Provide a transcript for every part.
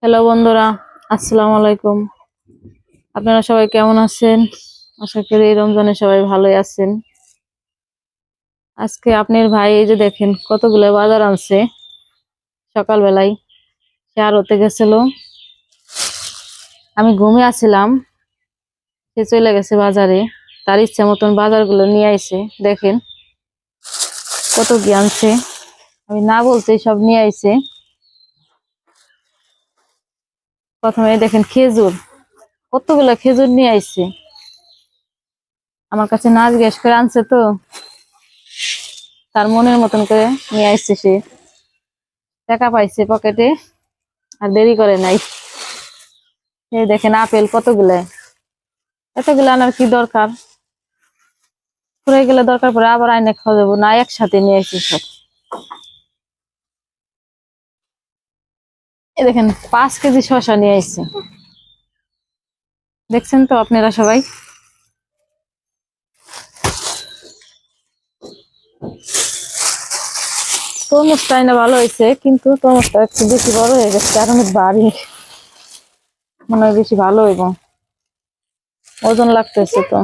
Hello বন্ধুরা, আসসালামু আলাইকুম। আপনারা সবাই কেমন আছেন? আশা করি এই রমজানে সবাই ভালোই আছেন। আজকে আপনার ভাই এই যে দেখেন কতগুলো বাজার আনছে। সকালবেলায় সে আড়তে গেছিল, আমি ঘুমিয়ে আছিলাম, সে চলে গেছে বাজারে। তার ইচ্ছা মতন বাজারগুলো নিয়ে আইছে। দেখেন কত কি আনছে, আমি না বলতে সব নিয়ে আইছে। প্রথমে দেখেন খেজুর, কতগুলো খেজুর নিয়ে আইছে। আমার কাছে না জিজ্ঞেস করে আনছে, তো তার মনের মতন করে নিয়ে আসছে। সে টাকা পাইছে পকেটে, আর দেরি করে নাই। এই দেখেন আপেল কতগুলো, এতগুলো আনার কি দরকার? ফুরাই গেলে দরকার পরে আবার আইনে খাওয়া যাবো না, একসাথে নিয়ে আসি সব। এই দেখেন 5 কেজি শসা নিয়ে আসছে। দেখছেন তো আপনারা সবাই। তরমুজটা না ভালো হয়েছে, কিন্তু তরমুজটা একটু বেশি বড় হয়ে গেছে, আর অনেক ভারী, মনে হয় বেশি ভালো হইব, ওজন লাগতেছে তো।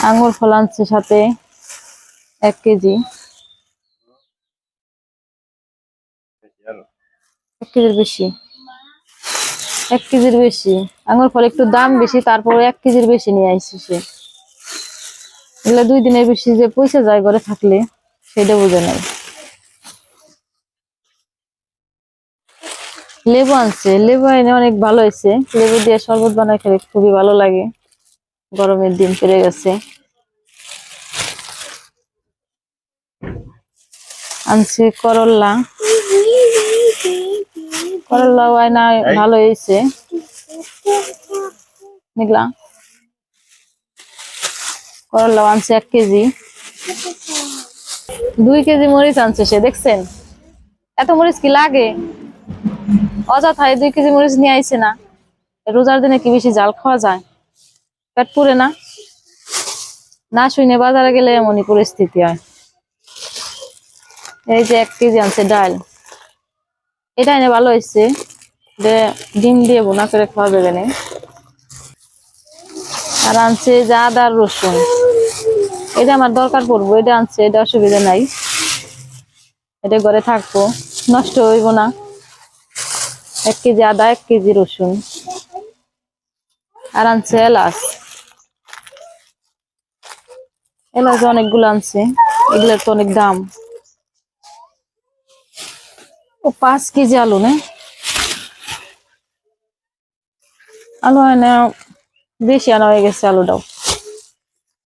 আঙ্গুর ফল আনছে সাথে 1 কেজি, 1 কেজির বেশি, 1 কেজির বেশি। আঙ্গুর ফল একটু দাম বেশি, তারপরে 1 কেজির বেশি নিয়ে আসছে সে। এগুলো 2 দিনের বেশি যে পয়সা যায় ঘরে থাকলে, সেটা বোঝে নাই। লেবু আনছে, লেবু এনে অনেক ভালো হয়েছে। লেবু দিয়ে শরবত বানাই খেলে খুবই ভালো লাগে, গরমের দিন পেরে গেছে। আনছে করল্লা, করল্লাও আয়না ভালো হয়েছে। দেখলা করল্লাও আনছে 1 কেজি। 2 কেজি মরিচ আনছে সে, দেখছেন? এত মরিচ কি লাগে? অযথায় 2 কেজি মরিচ নিয়ে আইছে না। রোজার দিনে কি বেশি জাল খাওয়া যায়? পেট পুরে না? না শুনে বাজারে গেলে এমনই পরিস্থিতি হয়। এই যে 1 কেজি আনছে ডাল, এটা এনে ভালো হয়েছে, ডিম দিয়ে বোনা করে খাওয়া যাবে না। আর আনছে যে আদা আর রসুন, এটা আমার দরকার পড়বো, এটা আনছে, এটা অসুবিধা নাই, এটা ঘরে থাকবো, নষ্ট হইব না। 1 কেজি আদা, 1 কেজি রসুন। আর আনছে এলাচ, এলাচ অনেকগুলো আনছে, এগুলোর তো অনেক দাম। ও 5 কেজি আলু না, আলু হয় না বেশি আনা হয়ে গেছে আলুটাও।